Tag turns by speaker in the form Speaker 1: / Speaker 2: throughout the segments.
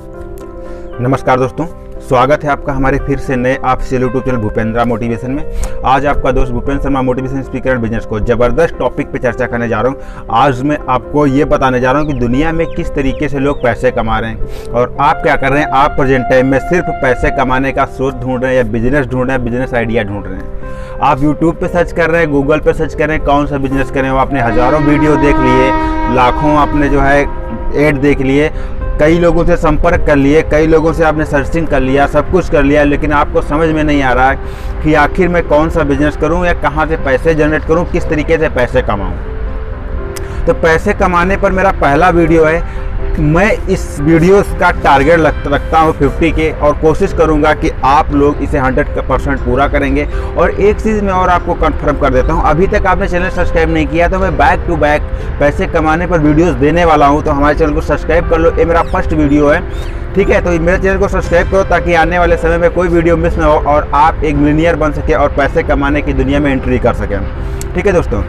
Speaker 1: नमस्कार दोस्तों, स्वागत है आपका हमारे फिर से नए official YouTube channel Bhupendra motivation में। आज आपका दोस्त Bhupendra Sharma motivation speaker and business को ज़बरदस्त टॉपिक पे चर्चा करने जा रहा हूँ। आज मैं आपको ये बताने जा रहा हूँ कि दुनिया में किस तरीके से लोग पैसे कमा रहे हैं और आप क्या कर रहे हैं। आप प्रेजेंट टाइम में सिर्फ पैसे कमाने का स्रोत ढूंढ रहे हैं या बिजनेस ढूंढ रहे हैं, बिजनेस आइडिया ढूंढ रहे हैं। आप यूट्यूब पे सर्च कर रहे हैं, गूगल पे सर्च कर रहे हैं कौन सा बिजनेस करें। आपने हज़ारों वीडियो देख लिए, लाखों आपने जो है ऐड देख लिए, कई लोगों से संपर्क कर लिए, कई लोगों से आपने सर्चिंग कर लिया, सब कुछ कर लिया, लेकिन आपको समझ में नहीं आ रहा है कि आखिर मैं कौन सा बिजनेस करूं या कहां से पैसे जनरेट करूं, किस तरीके से पैसे कमाऊं। तो पैसे कमाने पर मेरा पहला वीडियो है। मैं इस वीडियो का टारगेट रखता हूँ 50 के और कोशिश करूँगा कि आप लोग इसे 100% पूरा करेंगे। और एक चीज़ मैं और आपको कंफर्म कर देता हूँ, अभी तक आपने चैनल सब्सक्राइब नहीं किया तो मैं बैक टू बैक पैसे कमाने पर वीडियोस देने वाला हूँ। तो हमारे चैनल को सब्सक्राइब कर लो, ये मेरा फर्स्ट वीडियो है, ठीक है। तो मेरे चैनल को सब्सक्राइब करो ताकि आने वाले समय में कोई वीडियो मिस ना हो और आप एक मिलियनियर बन सके और पैसे कमाने की दुनिया में एंट्री कर सकें, ठीक है दोस्तों।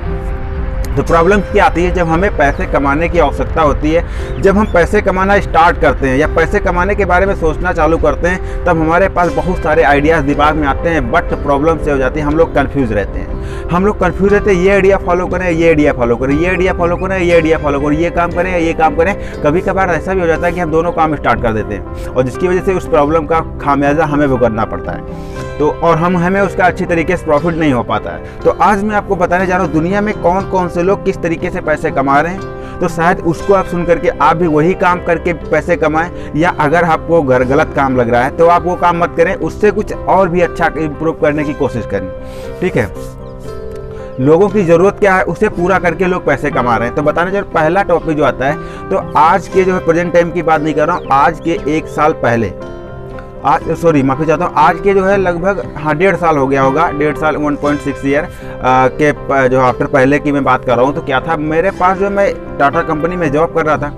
Speaker 1: तो प्रॉब्लम क्या आती है जब हमें पैसे कमाने की आवश्यकता होती है, जब हम पैसे कमाना स्टार्ट करते हैं या पैसे कमाने के बारे में सोचना चालू करते हैं, तब हमारे पास बहुत सारे आइडियाज़ दिमाग में आते हैं। बट प्रॉब्लम से हो जाती है, हम लोग कंफ्यूज रहते हैं। हम लोग कंफ्यूज रहते हैं, ये आइडिया फॉलो करें, ये आइडिया फॉलो करें, ये आइडिया फॉलो करें, ये आइडिया फॉलो करें, ये काम करें, ये काम करें। कभी कभार ऐसा भी हो जाता है कि हम दोनों काम स्टार्ट कर देते हैं और जिसकी वजह से उस प्रॉब्लम का खामियाजा हमें भुगतना पड़ता है। तो और हमें उसका अच्छी तरीके से प्रॉफिट नहीं हो पाता है। तो आज मैं आपको बताने जा रहा हूँ दुनिया में कौन कौन से लोग किस तरीके से पैसे कमा रहे हैं। तो शायद उसको आप सुन करके आप भी वही काम करके पैसे कमाएं, या अगर आपको गलत काम लग रहा है तो आप वो काम मत करें, उससे कुछ और भी अच्छा इम्प्रूव करने की कोशिश करें, ठीक है। लोगों की ज़रूरत क्या है उसे पूरा करके लोग पैसे कमा रहे हैं। तो बताने जो पहला टॉपिक जो आता है, तो आज के जो है प्रेजेंट टाइम की बात नहीं कर रहा हूँ, आज के 1 साल पहले, माफ़ी चाहता हूँ, आज के जो है लगभग 1.5 साल हो गया होगा, 1.5 साल 1.6 ईयर के जो आफ्टर पहले की मैं बात कर रहा हूँ। तो क्या था, मेरे पास जो मैं टाटा कंपनी में जॉब कर रहा था।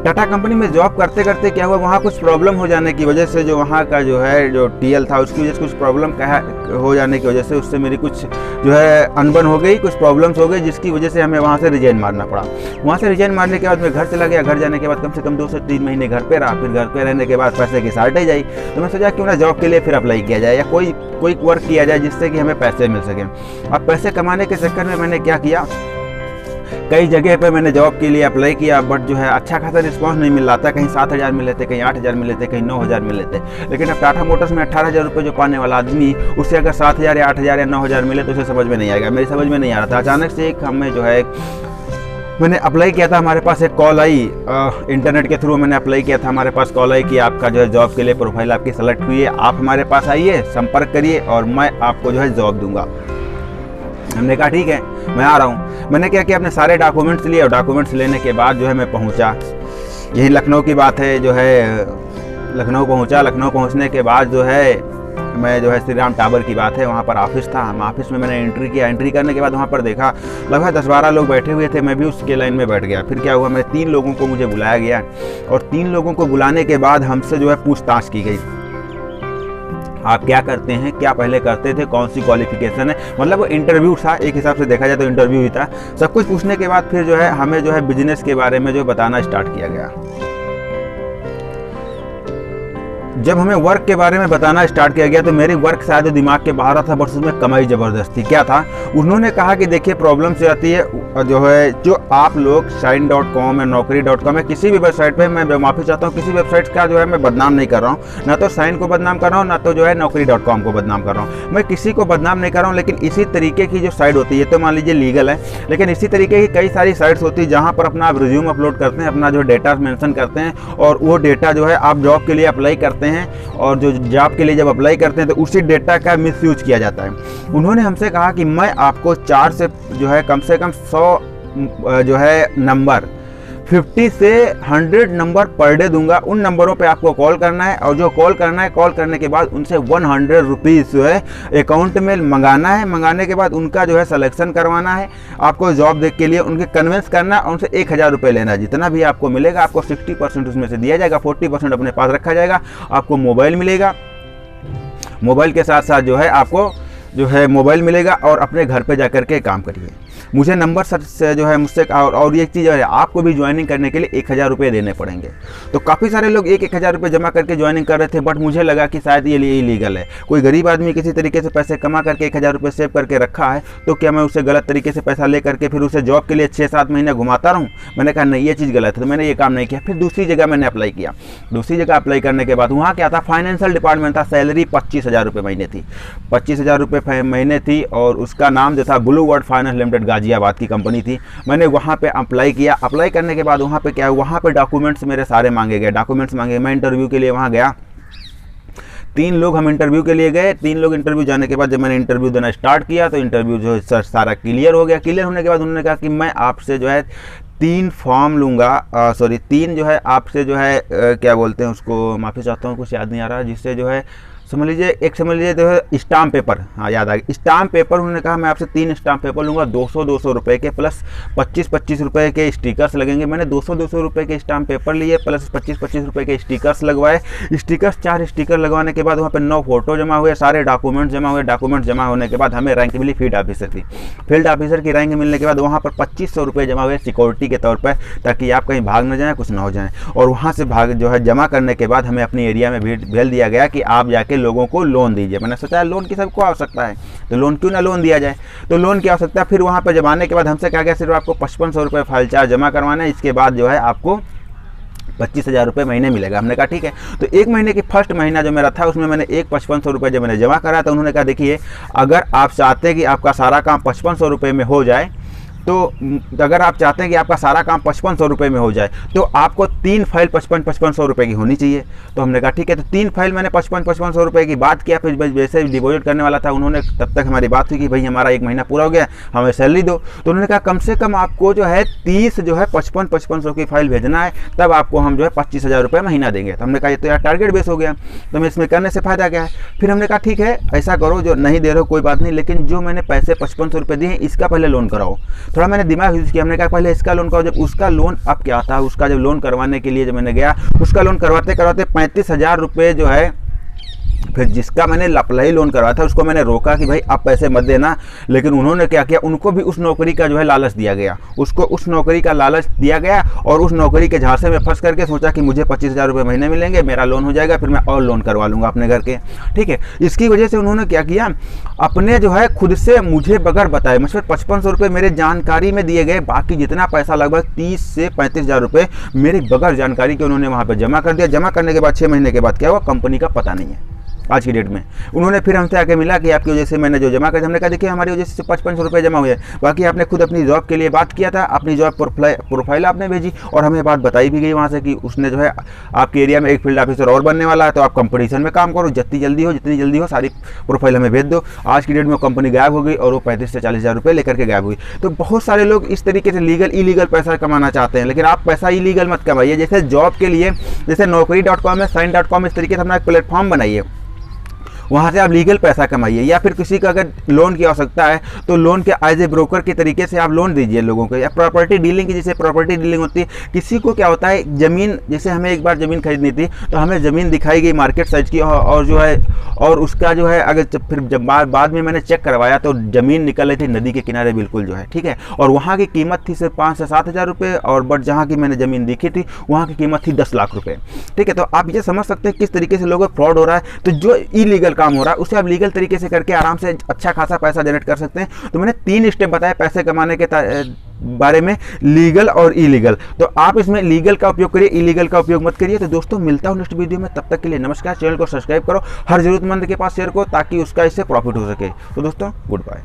Speaker 1: टाटा कंपनी में जॉब करते करते क्या हुआ, वहाँ कुछ प्रॉब्लम हो जाने की वजह से, जो वहाँ का जो है जो टीएल था उसकी वजह से कुछ प्रॉब्लम हो जाने की वजह से उससे मेरी कुछ जो है अनबन हो गई, कुछ प्रॉब्लम्स हो गई, जिसकी वजह से हमें वहाँ से रिजाइन मारना पड़ा। वहाँ से रिजाइन मारने के बाद मैं घर चला गया। घर जाने के बाद कम से कम 2 से 3 महीने घर पे रहा। फिर घर पे रहने के बाद पैसे की शॉर्टेज आई, तो मैं सोचा क्यों ना जॉब के लिए फिर अप्लाई किया जाए या कोई वर्क किया जाए जिससे कि हमें पैसे मिल सकें। अब पैसे कमाने के चक्कर में मैंने क्या किया, कई जगह पे मैंने जॉब के लिए अप्लाई किया, बट जो है अच्छा खासा रिस्पांस नहीं मिल रहा था। कहीं 7,000 मिले थे, कहीं 8,000 मिले थे, कहीं 9,000 मिले थे। लेकिन अब टाटा मोटर्स में 18,000 रुपये जो पाने वाला आदमी, उससे अगर 7,000 या 8,000 या 9,000 मिले तो उसे समझ में नहीं आएगा। मेरी समझ में नहीं आ रहा था। अचानक से एक हमें जो है मैंने अप्लाई किया था, हमारे पास एक कॉल आई, इंटरनेट के थ्रू मैंने अप्लाई किया था। हमारे पास कॉल आई कि आपका जो है जॉब के लिए प्रोफाइल आपकी सेलेक्ट हुई है, आप हमारे पास आइए, संपर्क करिए और मैं आपको जो है जॉब दूंगा। हमने कहा ठीक है, मैं आ रहा हूँ। मैंने क्या किया, अपने सारे डॉक्यूमेंट्स लिए और डॉक्यूमेंट्स लेने के बाद जो है मैं पहुँचा। यही लखनऊ की बात है, जो है लखनऊ पहुँचा। लखनऊ पहुँचने के बाद जो है मैं जो है श्री राम टावर की बात है, वहाँ पर ऑफिस था। हम ऑफिस में मैंने एंट्री किया। एंट्री करने के बाद वहाँ पर देखा लगभग 10-12 लोग बैठे हुए थे। मैं भी उसके लाइन में बैठ गया। फिर क्या हुआ, मेरे 3 लोगों को मुझे बुलाया गया और 3 लोगों को बुलाने के बाद हमसे जो है पूछताछ की गई, आप क्या करते हैं, क्या पहले करते थे, कौन सी क्वालिफिकेशन है। मतलब वो इंटरव्यू था, एक हिसाब से देखा जाए तो इंटरव्यू ही था। सब कुछ पूछने के बाद फिर जो है हमें जो है बिजनेस के बारे में जो बताना स्टार्ट किया गया। जब हमें वर्क के बारे में बताना स्टार्ट किया गया तो मेरी वर्क शायद दिमाग के बाहर था, बट उसमें कमाई ज़बरदस्त थी। क्या था, उन्होंने कहा कि देखिए प्रॉब्लम से आती है जो आप लोग shine.com या naukri.com या किसी भी वेबसाइट पे, मैं माफ़ी चाहता हूँ, किसी वेबसाइट का जो है मैं बदनाम नहीं कर रहा हूँ, ना तो शाइन को बदनाम कर रहा हूँ, ना तो जो है naukri.com को बदनाम कर रहा हूँ। मैं किसी को बदनाम नहीं कर रहा हूँ, लेकिन इसी तरीके की जो साइट होती है, तो मान लीजिए लीगल है, लेकिन इसी तरीके की कई सारी साइट्स होती है जहाँ पर अपना आप रिज्यूम अपलोड करते हैं, अपना जो डेटा मेंशन करते हैं और वो डेटा जो है आप जॉब के लिए अप्लाई करते हैं और जो जॉब के लिए जब अप्लाई करते हैं तो उसी डेटा का मिसयूज किया जाता है। उन्होंने हमसे कहा कि मैं आपको 4 से जो है कम से कम 100 जो है नंबर, 50 से 100 नंबर पर डे दूंगा। उन नंबरों पे आपको कॉल करना है और जो कॉल करना है, कॉल करने के बाद उनसे 100 रुपीज़ जो है अकाउंट में मंगाना है। मंगाने के बाद उनका जो है सिलेक्शन करवाना है, आपको जॉब देख के लिए उनके कन्विंस करना है, उनसे 1,000 रुपये लेना है। जितना भी आपको मिलेगा आपको 60% उसमें से दिया जाएगा, 40% अपने पास रखा जाएगा। आपको मोबाइल मिलेगा, मोबाइल के साथ साथ जो है आपको जो है मोबाइल मिलेगा और अपने घर पे जा कर के काम करिए। मुझे नंबर सर से जो है मुझसे और एक चीज़ है, आपको भी ज्वाइनिंग करने के लिए 1000 रुपये देने पड़ेंगे। तो काफ़ी सारे लोग 1000 रुपये जमा करके ज्वाइनिंग कर रहे थे, बट मुझे लगा कि शायद ये इलीगल है। कोई गरीब आदमी किसी तरीके से पैसे कमा करके 1000 रुपये सेव करके रखा है, तो क्या मैं उसे गलत तरीके से पैसा ले करके फिर उसे जॉब के लिए 6-7 महीने घुमाता रहूँ? मैंने कहा नहीं, ये चीज़ गलत है, तो मैंने ये काम नहीं किया। फिर दूसरी जगह मैंने अप्लाई किया। दूसरी जगह अप्लाई करने के बाद वहाँ क्या था, फाइनेंशियल डिपार्टमेंट था। सैलरी 25,000 रुपये महीने थी, 25,000 रुपये महीने थी, और उसका नाम जो था Blue World finance limited, Ghaziabad की कंपनी थी। मैंने वहाँ पे अप्लाई किया। अप्लाई करने के बाद वहाँ पे क्या है, वहाँ पे डॉक्यूमेंट्स मेरे सारे मांगे गए, डॉक्यूमेंट्स मांगे। मैं इंटरव्यू के लिए वहाँ गया, 3 लोग हम इंटरव्यू के लिए गए। 3 लोग इंटरव्यू जाने के बाद जब मैंने इंटरव्यू देना स्टार्ट किया, तो इंटरव्यू जो है सारा क्लियर हो गया। क्लियर होने के बाद उन्होंने कहा कि मैं आपसे जो है 3 फॉर्म लूँगा, 3 जो है आपसे जो है क्या बोलते हैं उसको, माफ़ी चाहता हूँ कुछ याद नहीं आ रहा, जिससे जो है समझ लीजिए जो है स्टाम्प पेपर, हाँ याद आ गया, स्टाम्प पेपर। उन्होंने कहा मैं आपसे 3 स्टाम्प पेपर लूँगा 200 रुपये के, प्लस 25 रुपये के स्टिकर्स लगेंगे। मैंने 200 रुपये के स्टाम्प पेपर लिए, प्लस 25 रुपये के स्टिकर्स लगवाए। स्टिकर्स 4 स्टिकर लगवाने के बाद वहाँ पे 9 फोटो जमा हुए, सारे डॉक्यूमेंट्स जमा हुए। डॉक्यूमेंट्स जमा होने के बाद हमें रैंक मिली फील्ड ऑफिसर की। फील्ड ऑफिसर की रैंक मिलने के बाद वहाँ पर 2500 रुपये जमा हुए सिक्योरिटी के तौर पर, ताकि आप कहीं भाग न जाएँ, कुछ ना हो जाए। और वहाँ से जो है जमा करने के बाद हमें अपनी एरिया में भेज दिया गया कि आप जाके लोगों को लोन दीजिए। मैंने सोचा लोन की सबको आवश्यकता है, तो लोन क्यों ना लोन दिया जाए। तो लोन की आवश्यकता, फिर वहाँ पर जब आने के बाद हमसे कहा गया सिर्फ आपको 5500 रुपये फाइल चार्ज जमा करवाना है, इसके बाद जो है आपको 25,000 रुपये महीने मिलेगा। हमने कहा ठीक है। तो 1 महीने की फर्स्ट महीना जो मेरा था, उसमें मैंने 5500 रुपये जब मैंने जमा करा, तो उन्होंने कहा देखिए, अगर आप चाहते हैं कि आपका सारा काम 5500 रुपये में हो जाए, तो अगर आप चाहते हैं कि आपका सारा काम 5500 रुपये में हो जाए, तो आपको 3 फाइल 5500 रुपये की होनी चाहिए। तो हमने कहा ठीक है। तो 3 फाइल मैंने 5500 रुपये की बात किया। फिर वैसे डिपॉजिट करने वाला था, उन्होंने तब तक हमारी बात हुई कि भाई हमारा 1 महीना पूरा हो गया, हमें सैलरी दो। तो उन्होंने कहा कम से कम आपको जो है 30 जो है 5500 की फाइल भेजना है, तब आपको हम जो है 25,000 रुपये महीना देंगे। तो हमने कहा ये तो यार टारगेट बेस हो गया, तो मैं इसमें करने से फ़ायदा क्या है। फिर हमने कहा ठीक है, ऐसा करो, जो नहीं दे रहे हो कोई बात नहीं, लेकिन जो मैंने पैसे 5500 रुपये दिए इसका पहले लोन कराओ। थोड़ा मैंने दिमाग यूज़ किया। हमने कहा पहले इसका लोन कराओ। जब उसका लोन अब क्या था, उसका जब लोन करवाने के लिए जब मैंने गया, उसका लोन करवाते करवाते 35,000 रुपये जो है, फिर जिसका मैंने अप्लाई लोन करवाया था उसको मैंने रोका कि भाई आप पैसे मत देना, लेकिन उन्होंने क्या किया, उनको भी उस नौकरी का जो है लालच दिया गया, उसको उस नौकरी का लालच दिया गया, और उस नौकरी के झांसे में फंस करके सोचा कि मुझे 25,000 रुपये महीने मिलेंगे, मेरा लोन हो जाएगा, फिर मैं और लोन करवा लूँगा अपने घर के। ठीक है। इसकी वजह से उन्होंने क्या किया, अपने जो है खुद से मुझे बगैर बताए मुझे 5500 रुपये मेरे जानकारी में दिए गए, बाकी जितना पैसा लगभग 30 से 35,000 रुपये मेरी बगैर जानकारी के उन्होंने वहाँ पर जमा कर दिया। जमा करने के बाद 6 महीने के बाद क्या हुआ, कंपनी का पता नहीं है आज की डेट में। उन्होंने फिर हमसे आके मिला कि आपकी वजह से मैंने जो जमा कर, हमने कहा देखिए हमारी वजह से 5500 रुपये जमा हुए, बाकी आपने खुद अपनी जॉब के लिए बात किया था, अपनी जॉब प्रोफाइल आपने भेजी, और हमें बात बताई भी गई वहाँ से कि उसने जो है आपके एरिया में एक फील्ड ऑफिसर और बनने वाला है, तो आप कंपटीशन में काम करो, जितनी जल्दी हो सारी प्रोफाइल हमें भेज दो। आज की डेट में कंपनी गायब हो गई और वो 35 से 40,000 रुपये लेकर के गायब हुई। तो बहुत सारे लोग इस तरीके से लीगल इलीगल पैसा कमाना चाहते हैं, लेकिन आप पैसा इलीगल मत कमाइए। जैसे जॉब के लिए जैसे naukri.com है, sign.com, इस तरीके से अपना एक प्लेटफॉर्म बनाइए, वहाँ से आप लीगल पैसा कमाइए। या फिर किसी का अगर लोन की आवश्यकता है तो लोन के एज ए ब्रोकर के तरीके से आप लोन दीजिए लोगों को। या प्रॉपर्टी डीलिंग की, जैसे प्रॉपर्टी डीलिंग होती है, किसी को क्या होता है ज़मीन, जैसे हमें एक बार ज़मीन खरीदनी थी तो हमें ज़मीन दिखाई गई मार्केट साइज की, और जो है और उसका जो है अगर फिर जब बाद में मैंने चेक करवाया तो ज़मीन निकल रही थी नदी के किनारे बिल्कुल जो है। ठीक है। और वहाँ की कीमत थी सिर्फ 5 से 7,000 रुपये, और बट जहाँ की मैंने ज़मीन देखी थी वहाँ की कीमत थी 10 लाख रुपये। ठीक है। तो आप ये समझ सकते हैं किस तरीके से लोगों को फ्रॉड हो रहा है। तो जो इलीगल काम हो रहा है उसे आप लीगल तरीके से करके आराम से अच्छा खासा पैसा जनरेट कर सकते हैं। तो मैंने 3 स्टेप बताए पैसे कमाने के बारे में, लीगल और इलीगल। तो आप इसमें लीगल का उपयोग करिए, इलीगल का उपयोग मत करिए। तो दोस्तों मिलता हूं नेक्स्ट वीडियो में, तब तक के लिए नमस्कार। चैनल को सब्सक्राइब करो, हर जरूरतमंद के पास शेयर करो ताकि उसका इससे प्रॉफिट हो सके। तो दोस्तों गुड बाय।